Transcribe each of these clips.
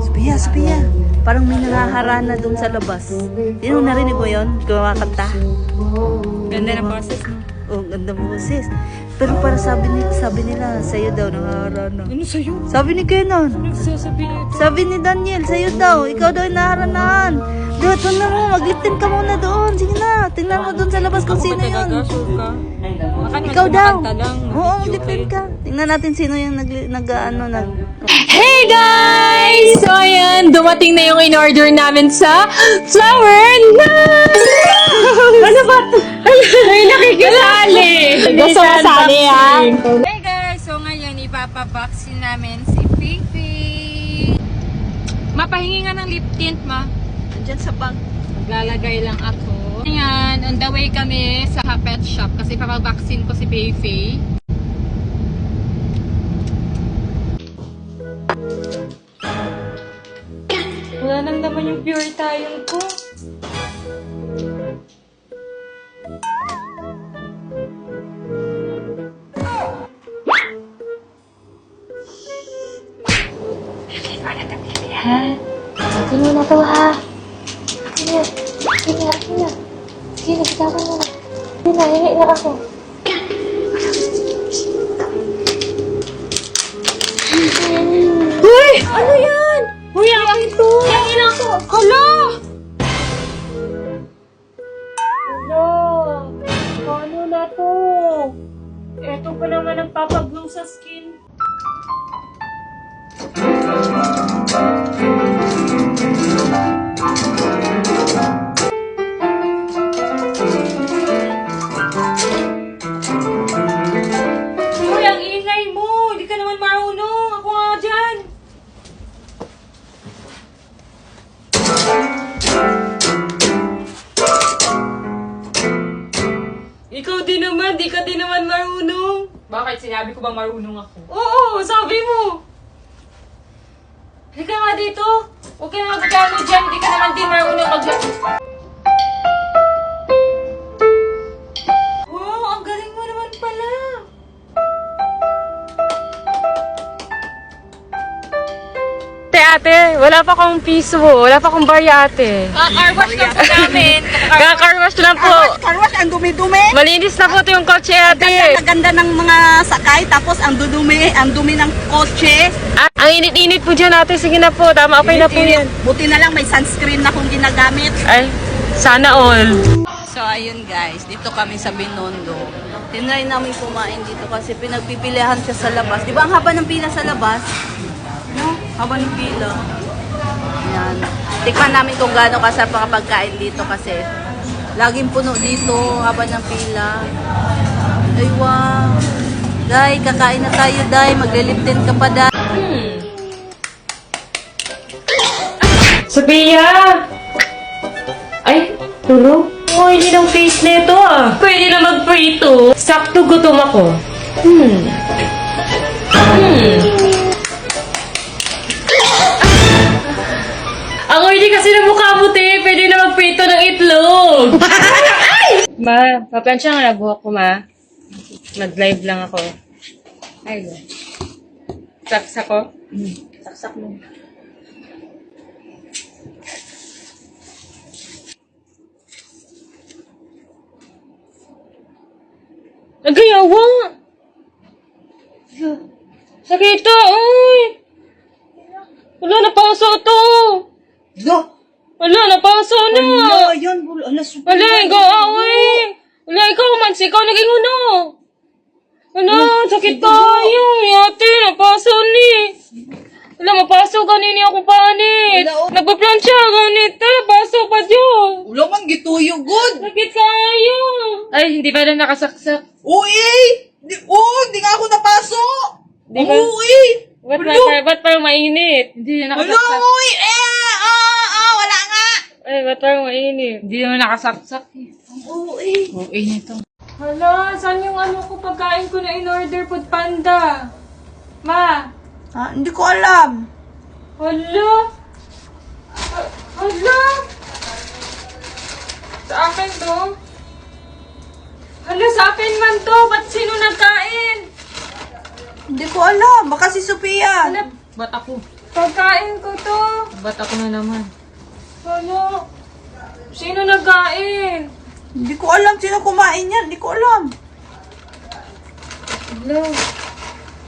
Sophia. Parang may nangaharana doon sa labas. Sino narinig mo yun? Kumakanta. Ganda ng boses mo. Oh, ganda mo sis. Pero para sabi nila, sa'yo daw nangaharana. Ano sa'yo? Sabi ni Kenan. Nagsasabihin ito. Sabi ni Daniel, sa'yo daw. Ikaw daw yung naharanahan. Dude, tingnan mo. Magliptin ka muna doon. Sige na. Tingnan mo doon sa labas kung sino yun. Sure ka? Ikaw daw. Lang, Oo, magliptin ka. Tingnan natin sino yung nag. Hey guys! So ayan, dumating na yung in-order namin sa Flower Night! Ano ba ito? Ay, nakikisali! Gusto mo sali ha? Hey guys! So ngayon, ipapabaksin namin si Fifi. Mapahingi nga ng lip tint, ma. Andyan sa bag. Maglalagay lang ako. Ayan, on the way kami sa pet shop kasi papabaksin ko si Fifi. Wala nang naman yung pure tayong ko. Akin mo na to, ha? Akin na. Sige na, bitawan mo na. Sige na, hingi na ako. Uy! Ano yan? Uy, akin to! Hingi na ako! Hala! Hala! Ano na to? Eto pa naman ang papag-glow sa skin. Uy, ang ingay mo! Hindi ka naman marunong! Ako nga dyan! Ikaw din naman! Di ka din naman marunong! Bakit? Sinabi ko ba marunong ako? Oo! Sabi mo! Halika nga dito! Huwag ka na magkano dyan! Di ka naman din marunong Wow! Ang galing mo naman pala! Ate, wala pa akong piso. Wala pa akong barya, ate. Kakarwash lang po namin. Kakarwash lang po. Karwas, ang dumi-dumi. Malinis na po ito yung kotse, ate. Ang ganda ng mga sakay, tapos ang dumi ng kotse. Ang init-init po dyan, ate. Sige na po. Tama, okay na po yan. Buti na lang may sunscreen na kung ginagamit. Ay, sana all. So ayun guys, dito kami sa Binondo. Tinry namin kumain dito kasi pinagpipilihan siya sa labas. Di ba ang haba ng pila sa labas? No? Haba ng pila. Yan. Tikman namin kung gaano kasarap ang pagkain dito kasi laging puno dito, haba ng pila. Ay wow. Day, kakain na tayo, Day. Magliliptin ka pa, Day. Sophia! Ay, tulog? Oh, hindi ng face nito ah. Pwede na mag-prito. Sakto gutom ako. Ang ordi kasi ng mukha mo, te. Pwede na magprito ng itlog. Ma, paplansya nga na buhok ko, ma. Nag-live lang ako. Ay, saksak ko? Saksak mo. Nagayawa! Sakita, uy! Wala, napaso to! Wala, napaso na! Ayun, Wala, ikaw, uy! Wala, ikaw man, ikaw naging uno! Wala, sakit tayo! Ate, napaso ni! Wala, mapaso kanini ako panit! Nagpaplansya, ganito, napaso pa dyan! Wala man gituyo, good! Sakit kayo! Ay, hindi ba na nakasaksak? Uy! Di nga ako napaso! Di ba? Uy! Ba't parang mainit? Hindi na nakasaksak. Uy! Wala nga! Ay, ba't parang mainit? Hindi naman nakasaksak eh. Uy! Okay nito. Hala, saan yung ano ko pagkain ko na in-order food panda? Ma! Hindi ko alam. Hala! Hala! Sa akin to? Hala, sa akin man to! Ba't sino nagkain? Hindi ko alam. Baka si Sophia. Hala, ba't ako? Pagkain ko to. Ba't ako na naman? Ano? Sino nagkain? Hindi ko alam sino kumain yan. Hindi ko alam.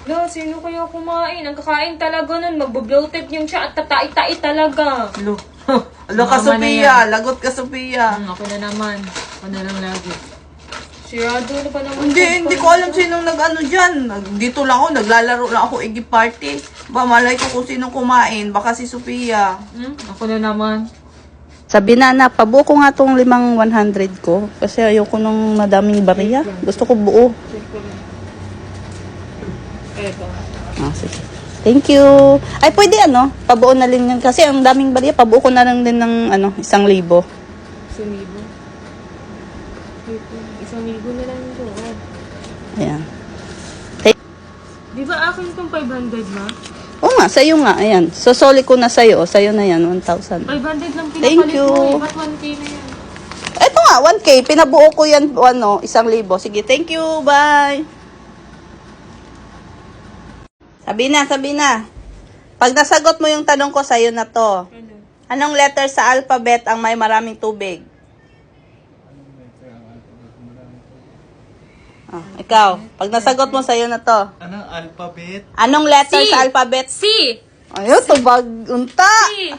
Lo, sino kaya kumain? Ang kakain talaga nun, magbo-bloated yung siya at tatai-tai talaga. Alo. Alo ka, Mama na Sophia. yan. Lagot ka, Sophia. Ako na naman. Ako na lang lagi. Sirado na pa naman. Hindi ko alam sinong nag-ano dyan. Dito lang ako, naglalaro lang ako Iggy Party. Ba, malay ko kung sinong kumain. Baka si Sophia. Ako na naman. Sabi na, pabuo ko nga tong 100 ko. Kasi ayoko nung madaming bariya. Gusto ko buo. Eto. Ah, sige. Thank you. Ay, pwede pabuo na rin yan. Kasi ang daming bariya, pabuo ko na lang din ng 1,000. 1,000. 1,000 na lang doon. Ayan. Di ba akin itong 500 ma? Oo nga, sa'yo nga. Ayan. Sosoli ko na sa'yo. Sa'yo na yan, 1,000. 500 lang pinapalit Thank you. mo eh. Ba't 1K na yan? Ito nga, 1K. Pinabuo ko yan, 1,000. Sige, thank you. Bye. Sabi na. Pag nasagot mo yung tanong ko, sa'yo na to. Anong letter sa alphabet ang may maraming tubig? Oh, ikaw. Pag nasagot mo, sa'yo na to. Anong alphabet? Anong letter C. sa alphabet? C! Ayun, tubag. Unta. C!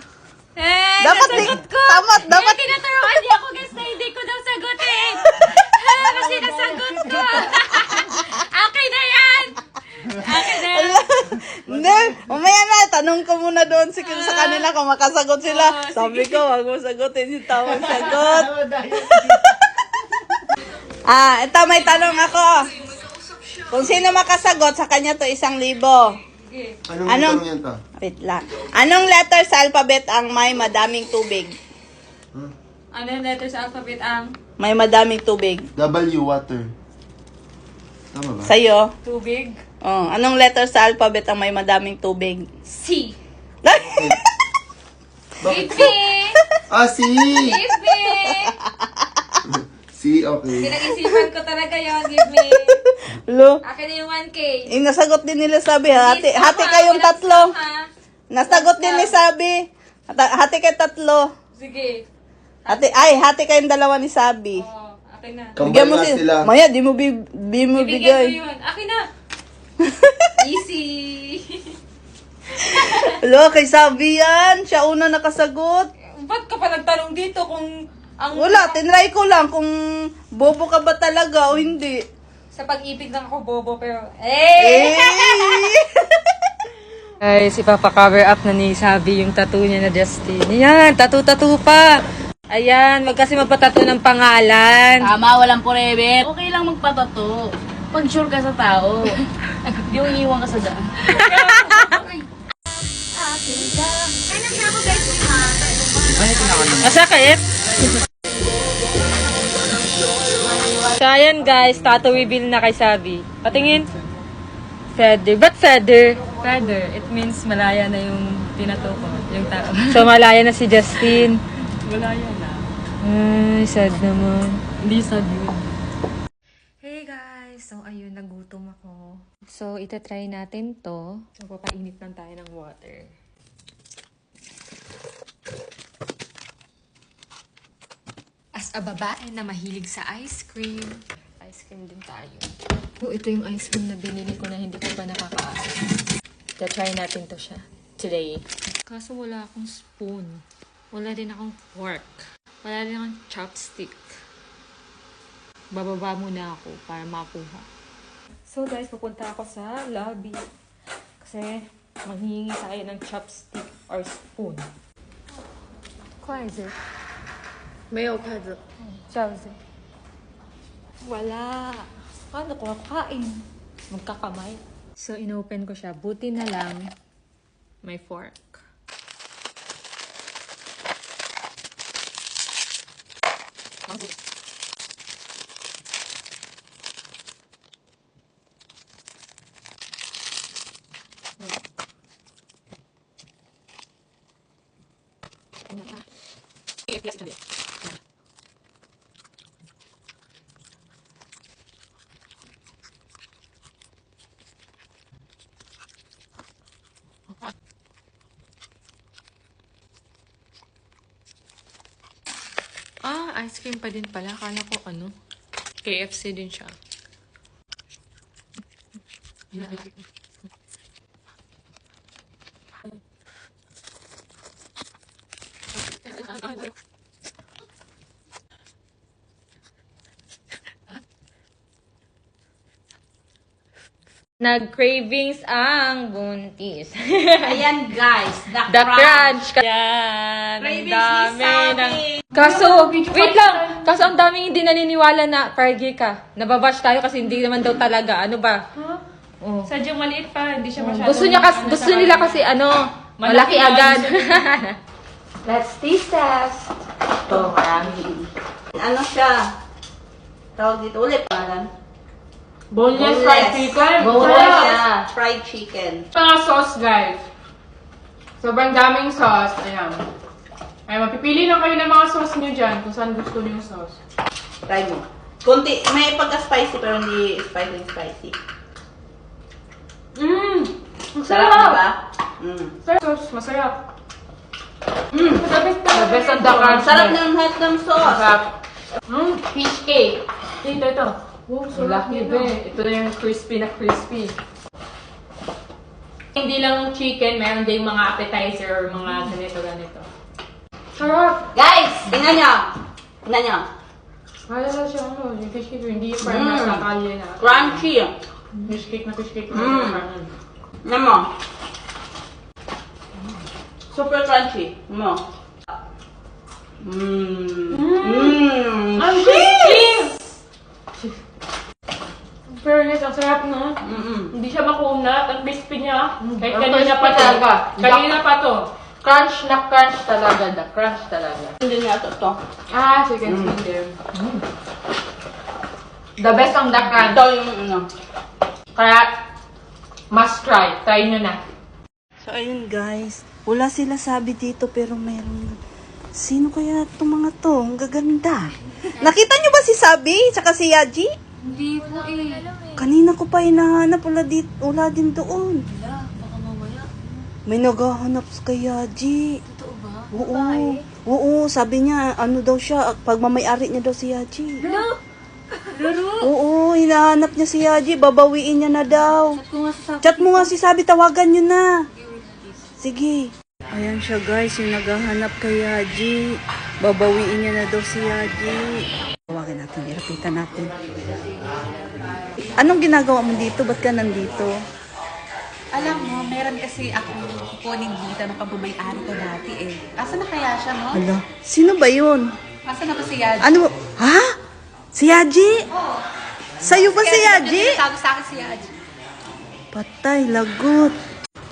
Dapat nasagot ko! Tama, dapat. Tinuturuan niya ako guys na hindi ko daw sagutin! Kasi nasagot ko! Akin na yan! Akin na yan! Hindi, mamaya na, tanong ko muna doon sa kanila kung makasagot sila. Sabi ko, wag mo sagutin yung tamang sagot. Ito may tanong ako. Kung sino makasagot, sa kanya to 1,000. Anong tanong yan to? Wait lang. Anong letter sa alphabet ang may madaming tubig? Ano yung letter sa alphabet ang? May madaming tubig. W, water. Tama ba? Sa'yo? Tubig? Oh, anong letter sa alphabet ang may madaming tubig? C! Bakit? Give me! C! Give me! C, okay. Pinag-isipan ko talaga yun. Give me! Lo, Akin na yung 1K. nasagot din nila sabi, hati Tama, kayong walang tatlo. stop, ha? Nasagot din ni Sabi. Hati kayo tatlo. Sige. Hati kayong dalawa ni Sabi. Oh, akin na. Bigyan mo Combine na sila. Maya, di mo Bibigyan ko bigay. yun. Akin na! Easy! Lo, kay Sabi yan. Siya una nakasagot. Ba't ka pa nagtanong dito kung ang... Wala, tinry ko lang kung bobo ka ba talaga o hindi. Sa pag-ibig lang ako bobo pero... Eh! Guys, ipapa-cover up na ni Sabi yung tattoo niya na Justin. Ayan, tattoo pa. Ayan, wag kasi magpatato ng pangalan. Tama, walang forever. Okay lang magpatato. Pag sure ka sa tao. Yung iiwan ka sa daan. Masakit? So, ayan guys, tattoo reveal na kay Sabi. Patingin. Feather. Ba't feather? Feather. It means malaya na yung tinato ko. Yung tao. So, malaya na si Justin. Malaya na. Ay, sad naman. Hindi sad yun. Hey guys! So, ayun, nagutom ako. So, itatry natin to. So, papainit lang tayo ng water. As a babae na mahilig sa ice cream, ice cream din tayo. Oh, ito yung ice cream na binili ko na hindi ko pa nakakaasa. Try natin to siya today. Kaso wala akong spoon. Wala din akong fork. Wala din akong chopstick. Bababa muna ako para makuha. So guys, pupunta ako sa lobby. Kasi manghihingi tayo ng chopstick or spoon. 筷子没有筷子。这样子。Wala. Paano ko kakain? Magkakamay. So, inopen ko siya. Buti na lang may fork. Ah, ice cream pa din pala. Akala ko ano, KFC din siya. Nag-cravings ang buntis. Ayan guys, The crunch. Yan. Ang Cravings dami. ni ng... Sabi. Kaso, wait lang. Kaso ang daming hindi naniniwala na Pargy ka. Nababash tayo kasi hindi naman daw talaga. Ano ba? Oh. Sadyang maliit pa, hindi siya masyado. Gusto nila kasi ano, malaki Malaki agad. Let's taste test. Ito, marami. Ano siya? Tawag dito ulit. Pangalan? Boneless fried chicken. Boneless fried chicken. Mga sauce, guys. Sobrang daming sauce. Ayan. Ay, mapipili lang kayo ng mga sauce nyo dyan kung saan gusto nyo yung sauce. Try mo. Kunti, may pagka-spicy pero hindi spicy. Mmm! Sarap, di ba? Sauce, masarap. The best on the crunch. Sarap ng lahat ng sauce. Masarap. Fish cake. Ito. Wow, Laki ba? Ito na yung crispy na crispy. Hindi lang chicken, meron din mga appetizer or mga ganito. Sarap! Guys, tingnan nyo. Tingnan nyo. Wala na siya, yung fish cake, hindi yung parang nasa kalye na. Crunchy. Fish cake. Tingnan mo. Super crunchy. Tingnan mo. Ang crispy! Fairness, ang sarap, no? Hindi siya makunat, ang crispy niya. Kahit kanina pa to. talaga. Kanina pa to. Crunch na crunch talaga. The crunch talaga. Hindi nga ito. Ah, chicken skin. The best on the crunch. Ito yung ano. Kaya, must try. Try nyo na. So, ayun guys. Wala sila sabi dito pero meron. Sino kaya itong mga to? Ang gaganda. Nakita nyo ba si Sabi? Tsaka si Yaji? Hindi po eh. Kanina ko pa hinahanap. Wala din doon. Wala, baka mamaya. May naghahanap kay Yaji. Totoo ba? Oo. Oo, sabi niya, ano daw siya, pagmamayari niya daw si Yaji. Hello? Laro? Oo, hinahanap niya si Yaji, babawiin niya na daw. Chat ko nga sa Chat mo nga si Sabi, tawagan niyo na. Sige. Ayan siya guys, yung naghahanap kay Yaji. Babawiin niya na daw si Yaji. Tawagan natin, irapitan natin. Anong ginagawa mo dito? Ba't ka nandito? Alam mo, meron kasi ako kukunin dito ng pagmamay-ari ko dati eh. Asa na kaya siya, no? Hala, sino ba yun? Asa na ba si Yaji? Ano? Ha? Si Yaji? Sa'yo ba si Yaji? Sabi sa akin si Yaji. Patay, lagot.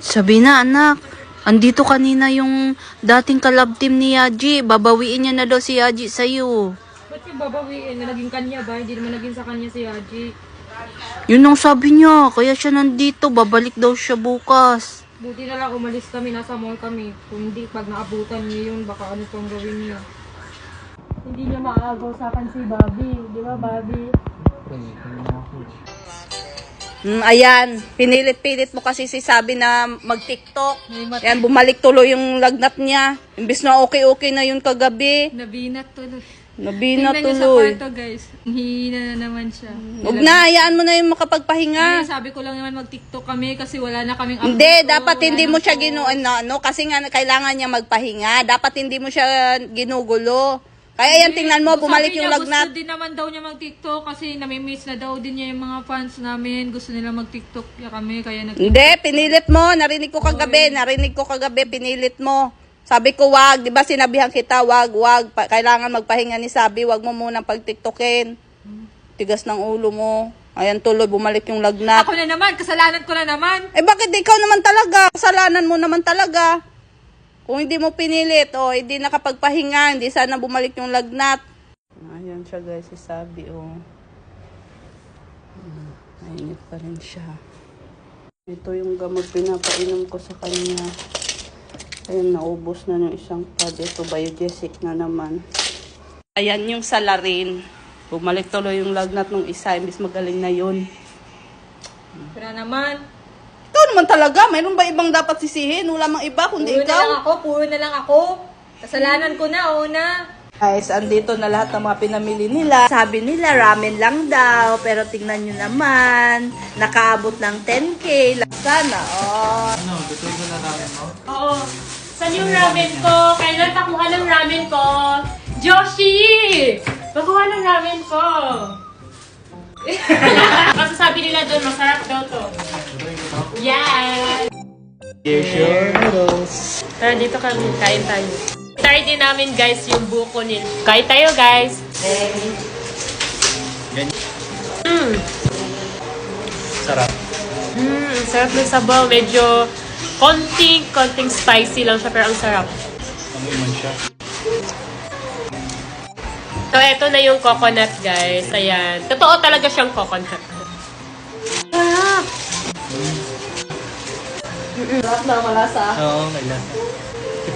Sabi na, anak. Andito kanina yung dating kalab team ni Yaji. Babawiin niya na daw si Yaji sa'yo. Ba't yung babawiin? Naging kanya ba? Hindi naman naging sa kanya si Haji. Yun ang sabi niya. Kaya siya nandito. Babalik daw siya bukas. Buti na lang umalis kami, nasa mall kami. Kung hindi, pag naabutan niya yun, baka ano pang gawin niya. Hindi niya maagaw sa akin si Bobby. Di ba, Bobby? Ayan. Pinilit-pilit mo kasi si Sabi na mag-TikTok. Ayan, bumalik tuloy yung lagnat niya. Imbis na okay-okay na yun kagabi. Nabinat tuloy. Nabina Tingnan niyo sa tuloy. kwarto, guys. Hihina na naman siya. Huwag na, hayaan mo na yung makapagpahinga. Sabi ko lang naman mag-TikTok kami kasi wala na kaming Hindi, dapat hindi mo siya no, kasi nga kailangan niya magpahinga. Dapat hindi mo siya ginugulo. Kaya yan, tingnan mo, bumalik yung lagnat. Gusto din naman daw niya mag-TikTok kasi nami-miss na daw din niya yung mga fans namin. Gusto nila mag-TikTok kami kaya Hindi, pinilit mo. Narinig ko kagabi, pinilit mo. Sabi ko, wag. Di ba sinabihan kita, wag. Kailangan magpahinga ni Sabi. Wag mo munang pag-TikTokin. Tigas ng ulo mo. Ayan, tuloy, bumalik yung lagnat. Ako na naman, kasalanan ko na naman. Eh, bakit ikaw naman talaga? Kasalanan mo naman talaga. Kung hindi mo pinilit, hindi nakapagpahinga, hindi sana bumalik yung lagnat. Ayan siya guys, si Sabi, Mainit pa rin siya. Ito yung gamot pinapainom ko sa kanya. Ayan, naubos na yung isang pad. Ito, Biogesic na naman. Ayan yung salarin. Bumalik tuloy yung lagnat ng isa, imbis magaling na yun. Kaya naman. Ikaw naman talaga, mayroon ba ibang dapat sisihin? Wala mang iba, kundi Puro na lang ikaw. ako, Kasalanan ko na, una. Guys, andito na lahat ng mga pinamili nila. Sabi nila, ramen lang daw. Pero tingnan nyo naman, nakaabot ng 10K. Sana, oh. Ano, tutuloy ko na ramen mo? Oo. Saan yung ramen ko? Kailan pakuha ng ramen ko? Joshi! Pakuha ng ramen ko! Kasi sabi nila doon, masarap daw to. Yes! Share noodles. Tara, dito kami. Kain tayo. Try din namin, guys, yung buko nila. Kain tayo, guys. Sarap. Sarap ng sabaw. Medyo konting spicy lang siya, pero ang sarap. Amoy man siya. So, eto na yung coconut, guys. Ayan. Totoo talaga siyang coconut. Sarap! Sarap na malasa. Oo, may lasa.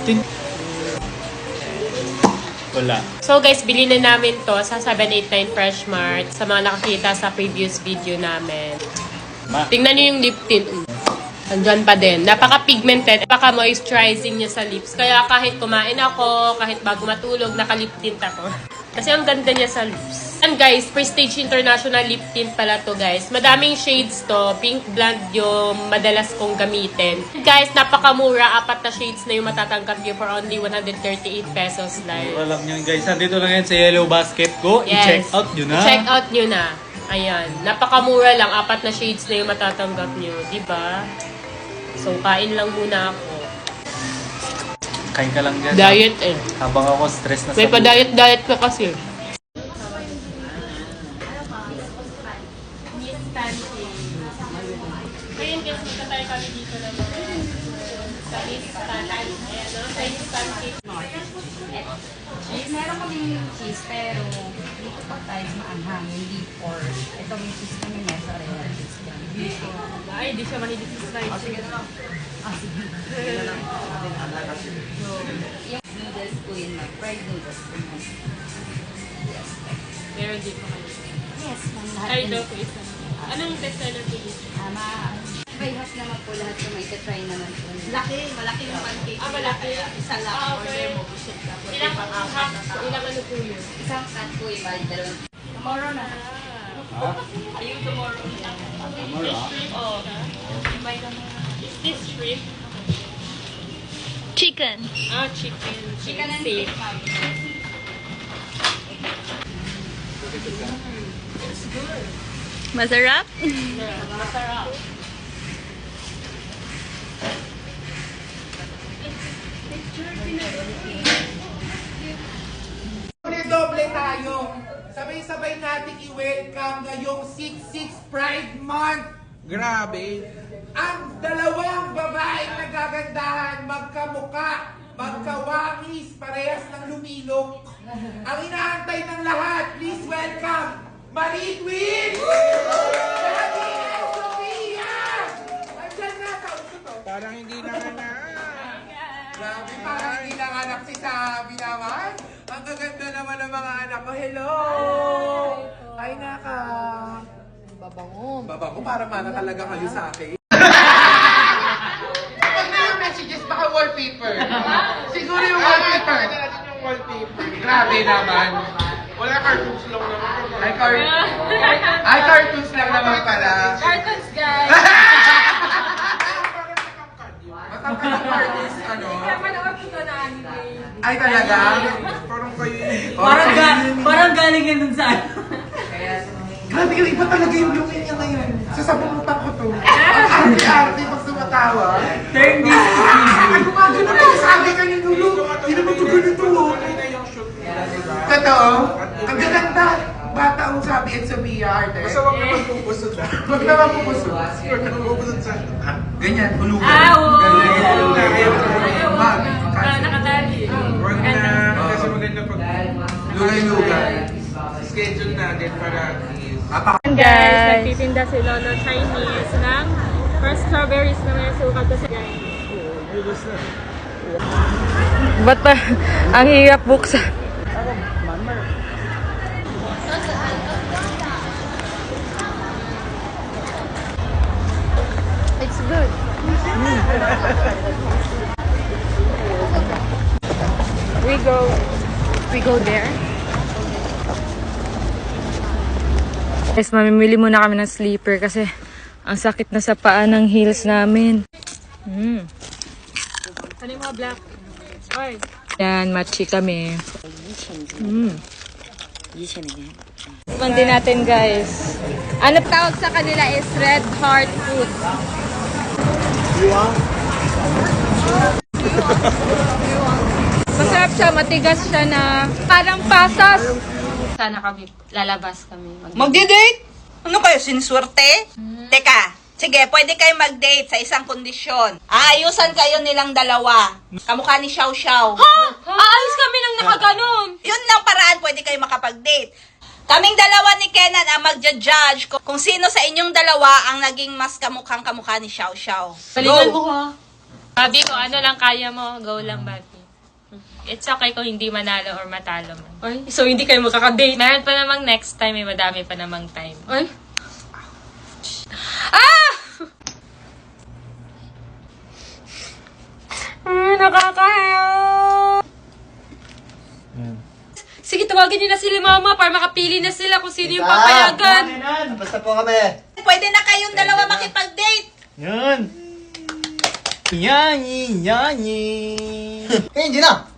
15. Wala. So, guys, bili na namin to sa 789 Fresh Mart sa mga nakakita sa previous video namin. Tingnan niyo yung lip tint. Andyan pa din. Napaka-pigmented. Napaka-moisturizing niya sa lips. Kaya kahit kumain ako, kahit bago matulog, naka-lip tint ako. Kasi ang ganda niya sa lips. And guys, Prestige International Lip Tint pala to, guys. Madaming shades to. Pink Blonde yung madalas kong gamitin. Guys, napakamura. 4 na shades na yung matatanggap niyo for only 138 pesos lang. Alam nyo guys, nandito lang yan sa Yellow Basket ko. I-check out nyo na. I-check out nyo na. Ayan. Napakamura lang. 4 na shades na yung matatanggap nyo. Diba? So, kain lang muna ako. Kain ka lang dyan. Diet eh. Habang ako stress na May sa pa-diet ka kasi. Ngayon guys, punta tayo kami dito naman. Sa Miss Pancake. Ayan, no? Sa Miss Pancake. Cheese, meron kaming cheese, pero dito pa tayo maanghang, hindi pork. Ito may cheese kami mozzarella cheese. Ay, di siya mahilig sa slice. Sige na lang. Sige. Yung noodles ko yun, fried noodles ko yun. Meron dito kayo. Yes, ma'am. Lahat Ay, yun. daw po isa. Anong best seller po dito? Bayhas naman po lahat yung may try naman po. Malaki yung pancake. Malaki. Isa lang. Ah, okay. Order mo, busog ka. Ilang ano po yun? Isang cut po yung bali, dalawang. Tomorrow na. Ayun, tomorrow. Oh. Invite ka na. Is this shrimp? Chicken. Ah, chicken. Chicken and steak. steak, ma'am. Masarap? Masarap. Doble tayo. Sabay-sabay natin i-welcome ngayong 6-6 Pride Month. Grabe. Ang dalawang babaeng nagagandahan, magkamuka, magkawangis, parehas ng lumilok. Ang inaantay ng lahat, please welcome, Marie Queen! Daddy and Sophia! Andyan na, kausap to. Parang hindi nanganak. Grabe, parang hindi nanganak si Sabi naman. Ang gaganda naman ng mga anak ko. Hello! Ay, naka. Babango. Babango, para mana talaga kayo sa akin. Pag na yung messages, baka wallpaper. Siguro yung wallpaper. Yung wallpaper. Grabe naman. Wala cartoons lang naman. Ay, cartoons lang naman pala. Cartons, guys! Matangkad ang cartoons, ano? Manood ko na anime. Ay, talaga? Parang kayo Parang galing yan dun sa Grabe yung iba talaga yung looking niya ngayon. Sasabunutan ko to. Ang arte-arte pag sumatawa. turn this Ano nga ganun ang sabi ka ni Nulo? Hindi naman ito ganito. Totoo? Ang gaganda. Bata ang sabi at Sophia arte. Basta wag naman pupusod na. Wag naman pupusod. Wag naman pupusod sa... Ganyan, hulugan. Ganyan, hulugan. Mag. Nakatali. Wag na. Kasi maganda pag... Lugay-lugay. Schedule natin para Guys, nagtitinda sila ng Chinese ng first strawberries na may sukat kasi guys. Ba't ba ang hirap buksan? It's good. We go. We go there. Guys, mamimili muna kami ng sleeper kasi ang sakit na sa paa ng heels namin. Ano yung mga black? Ay. Yan, matchy kami. Mandi natin, guys. Ano tawag sa kanila is red heart food. Masarap siya, matigas siya na parang pasas. Sana kami, lalabas kami. Magdi-date? Ano kayo, siniswerte? Teka, sige, pwede kayo mag-date sa isang kondisyon. Aayusan kayo nilang dalawa. Kamukha ni Xiao Xiao. Aayos kami ng nakaganon. Yun lang paraan pwede kayo makapag-date. Kaming dalawa ni Kenan ang magja-judge kung sino sa inyong dalawa ang naging mas kamukhang-kamukha ni Xiao Xiao. Palingan mo ha. Babi, kung ano lang kaya mo, go lang, Babi. It's okay kung hindi manalo or matalo man. Ay, so hindi kayo makaka-date. Meron pa namang next time, may madami pa namang time. Ay. Nakakahiya. Sige, tawagin niyo na sila mama para makapili na sila kung sino yung papayagan. Basta po kami. Pwede na kayong dalawa makipag-date. Yan! Yani, yani! Eh, hindi na.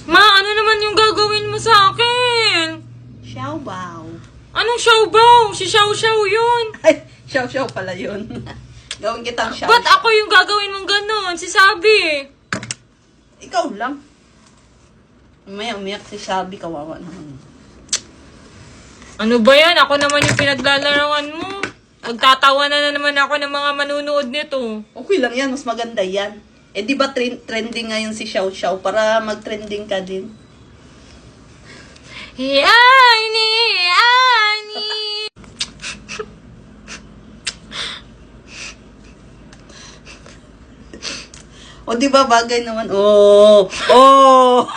Ma, ano naman yung gagawin mo sa akin? Xiao Bao. Anong Xiaobow? Si Xiao Xiao yun. Ay, Xiao Xiao pala yun. Gawin kitang Xiao Ba't Xiao. ako yung gagawin mong ganon? Si Sabi. Ikaw lang. Umaya, umiyak si Sabi, kawawa naman. Ano ba yan? Ako naman yung pinaglalaroan mo. Magtatawa na naman ako ng mga manunood nito. Okay lang yan, mas maganda yan. Eh di ba trending ngayon si Xiao Xiao para mag-trending ka din? Yani! O di ba bagay naman? Oh! Oh!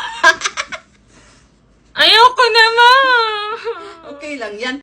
Ayoko naman! Okay lang yan.